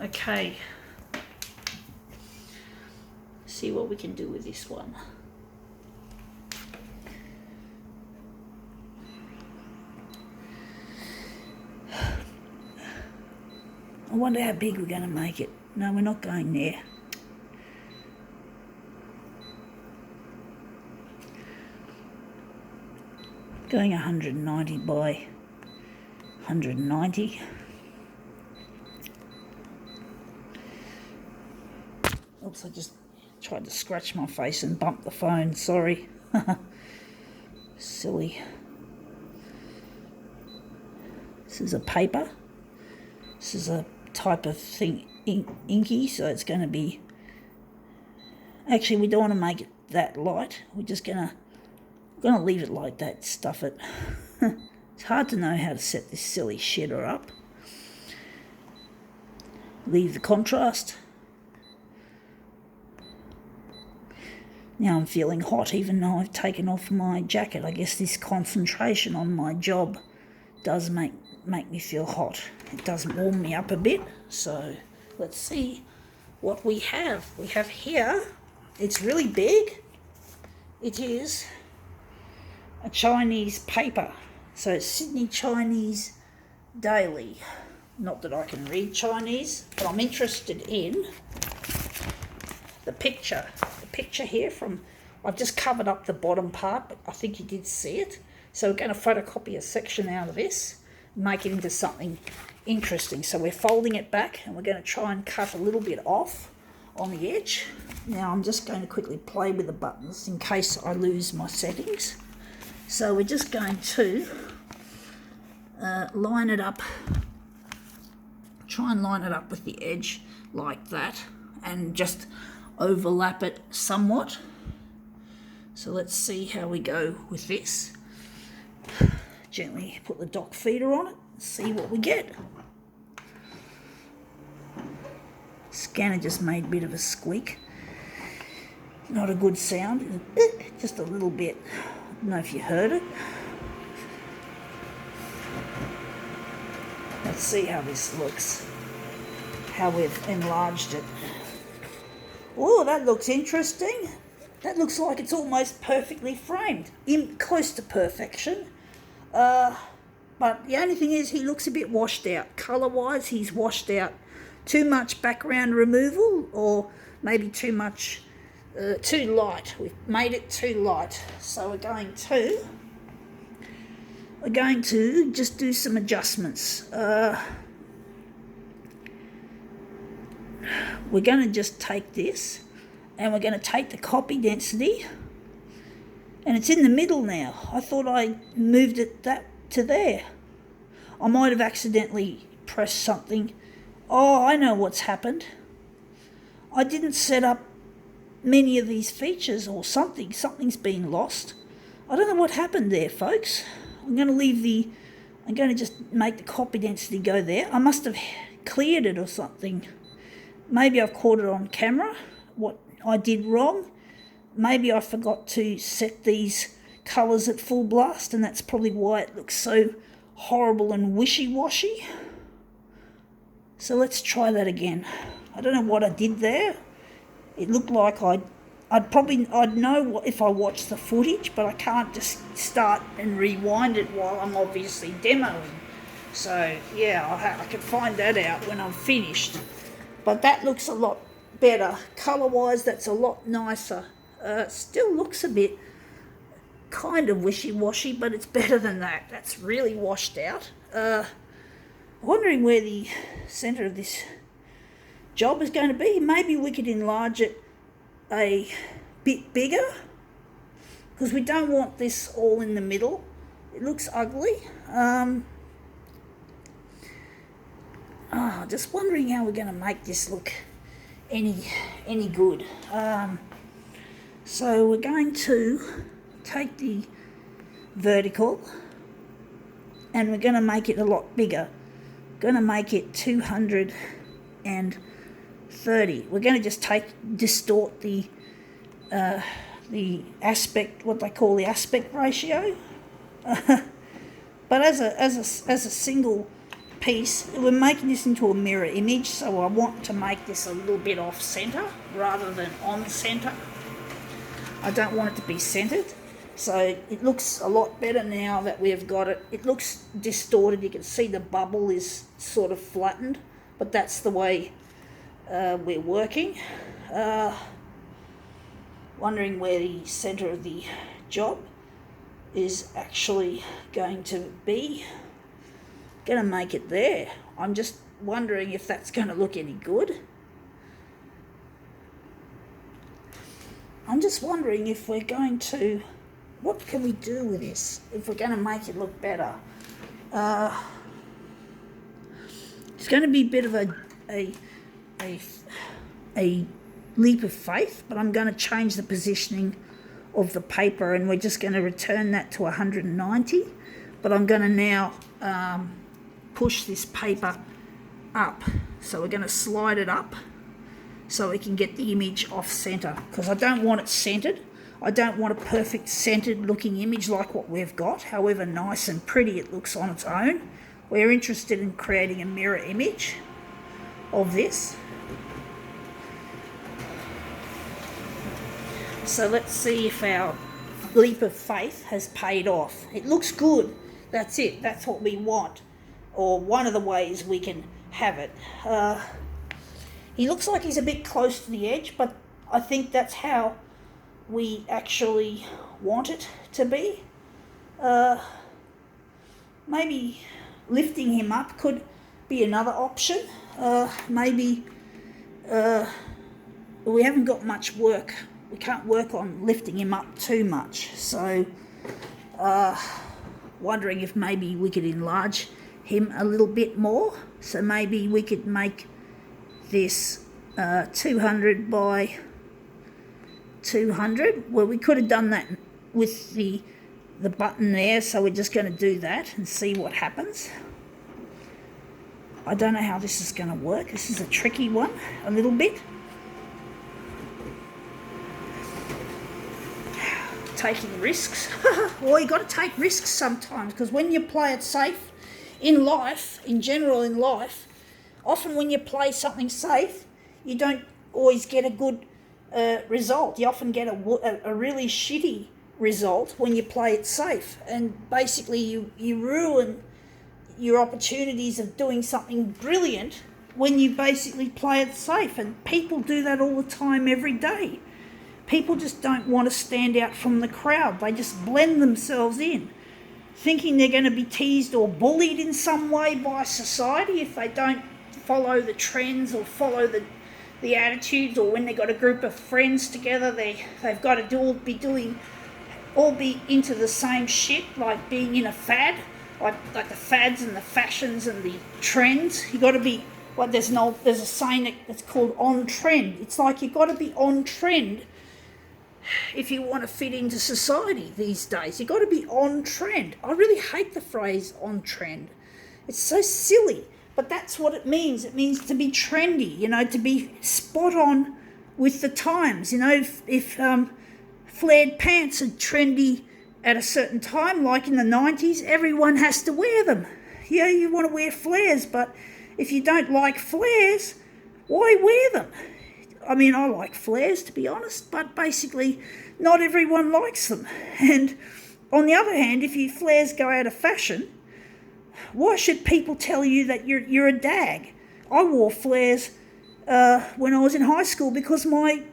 Okay. See what we can do with this one. I wonder how big we're going to make it. No, we're not going there. Going 190 by 190. Oops, I just tried to scratch my face and bump the phone, sorry. Silly. This is a paper. This is a type of thing, inky, so it's going to be... Actually, we don't want to make it that light. We're just going to leave it like that, stuff it. It's hard to know how to set this silly shedder up. Leave the contrast. Now I'm feeling hot even though I've taken off my jacket. I guess this concentration on my job does make me feel hot. It does warm me up a bit. So let's see what we have. We have here, it's really big. It is a Chinese paper. So it's Sydney Chinese Daily. Not that I can read Chinese, but I'm interested in the picture. The picture here from, I've just covered up the bottom part, but I think you did see it. So we're going to photocopy a section out of this, make it into something interesting. So we're folding it back and we're going to try and cut a little bit off on the edge. Now I'm just going to quickly play with the buttons in case I lose my settings. So we're just going to line it up, try and line it up with the edge like that and just overlap it somewhat. So let's see how we go with this. Gently put the dock feeder on it, see what we get. Scanner just made a bit of a squeak. Not a good sound, just a little bit. I don't know if you heard it. Let's see how this looks, how we've enlarged it. Oh, that looks interesting. That looks like it's almost perfectly framed, close to perfection. But the only thing is he looks a bit washed out. Colour-wise, he's washed out. Too much background removal or maybe too much, too light. We've made it too light. So we're going to just do some adjustments. We're going to just take this and we're going to take the copy density, and it's in the middle now. I thought I moved it to there. I might have accidentally pressed something. Oh, I know what's happened. I didn't set up many of these features or something. Something's been lost. I don't know what happened there, folks. I'm going to just make the copy density go there. I must have cleared it or something. Maybe I've caught it on camera, what I did wrong. Maybe I forgot to set these colours at full blast, and that's probably why it looks so horrible and wishy-washy. So let's try that again. I don't know what I did there. It looked like I'd know if I watched the footage, but I can't just start and rewind it while I'm obviously demoing. So yeah, I can find that out when I'm finished. But that looks a lot better. Colour-wise, that's a lot nicer. Still looks a bit kind of wishy-washy, but it's better than that. That's really washed out. Wondering where the centre of this job is going to be. Maybe we could enlarge it a bit bigger, because we don't want this all in the middle. It looks ugly. Just wondering how we're going to make this look any good. So we're going to take the vertical and we're going to make it a lot bigger. Going to make it 230. We're going to just distort the aspect, what they call the aspect ratio. But as a single piece, we're making this into a mirror image, so I want to make this a little bit off centre rather than on centre. I don't want it to be centred, so it looks a lot better now that we've got it. It looks distorted, you can see the bubble is sort of flattened, but that's the way we're working. Wondering where the centre of the job is actually going to be. Going to make it there. I'm just wondering if that's going to look any good. I'm just wondering if we're going to, what can we do with this if we're going to make it look better? It's going to be a bit of a leap of faith, but I'm going to change the positioning of the paper, and we're just going to return that to 190. But I'm going to now push this paper up, so we're going to slide it up so we can get the image off centre, because I don't want it centred. I don't want a perfect centred looking image like what we've got, however nice and pretty it looks on its own. We're interested in creating a mirror image of this. So let's see if our leap of faith has paid off. It looks good. That's it. That's what we want, or one of the ways we can have it. He looks like he's a bit close to the edge, but I think that's how we actually want it to be. Maybe lifting him up could be another option. Maybe we haven't got much work. We can't work on lifting him up too much. So wondering if maybe we could enlarge him a little bit more. So maybe we could make this 200 by 200. Well, we could have done that with the button there, so we're just going to do that and see what happens. I don't know how this is going to work. This is a tricky one, a little bit. Taking risks. Well, you got to take risks sometimes, because when you play it safe in life, in general in life, often when you play something safe, you don't always get a good result. You often get a really shitty result when you play it safe, and basically you ruin your opportunities of doing something brilliant when you basically play it safe. And people do that all the time, every day. People just don't want to stand out from the crowd. They just blend themselves in, thinking they're going to be teased or bullied in some way by society if they don't follow the trends or follow the attitudes, or when they've got a group of friends together, they've got to all be into the same shit, like being in a fad, like the fads and the fashions and the trends. You got to be, like there's a saying that's called on trend. It's like you've got to be on trend if you want to fit into society these days. You've got to be on trend. I really hate the phrase on trend. It's so silly, but that's what it means. It means to be trendy, to be spot on with the times. If flared pants are trendy at a certain time, like in the 90s, everyone has to wear them. Yeah, you want to wear flares, but if you don't like flares, why wear them? I mean, I like flares, to be honest, but basically not everyone likes them. And on the other hand, if your flares go out of fashion, why should people tell you that you're a dag? I wore flares when I was in high school because I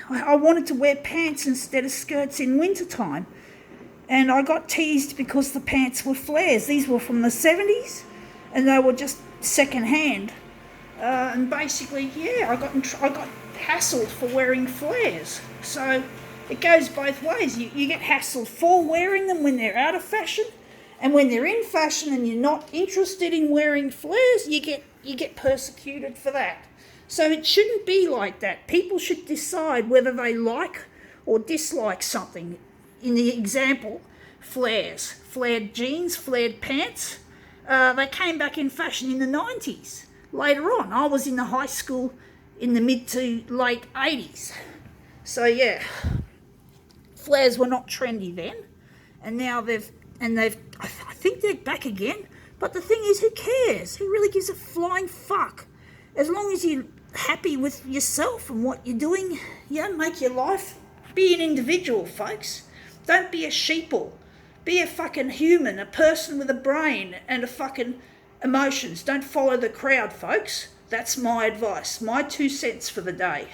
wanted to wear pants instead of skirts in wintertime. And I got teased because the pants were flares. These were from the 70s, and they were just second-hand. And basically, yeah, I got hassled for wearing flares. So it goes both ways. You get hassled for wearing them when they're out of fashion, and when they're in fashion and you're not interested in wearing flares, you get persecuted for that. So it shouldn't be like that. People should decide whether they like or dislike something. In the example, flares, flared jeans, flared pants, they came back in fashion in the 90s. Later on, I was in the high school in the mid to late 80s. So yeah, flares were not trendy then, and now I think they're back again. But the thing is, who cares? Who really gives a flying fuck? As long as you're happy with yourself and what you're doing, make your life. Be an individual, folks. Don't be a sheeple. Be a fucking human, a person with a brain and a fucking emotions. Don't follow the crowd, folks. That's my advice. My 2 cents for the day.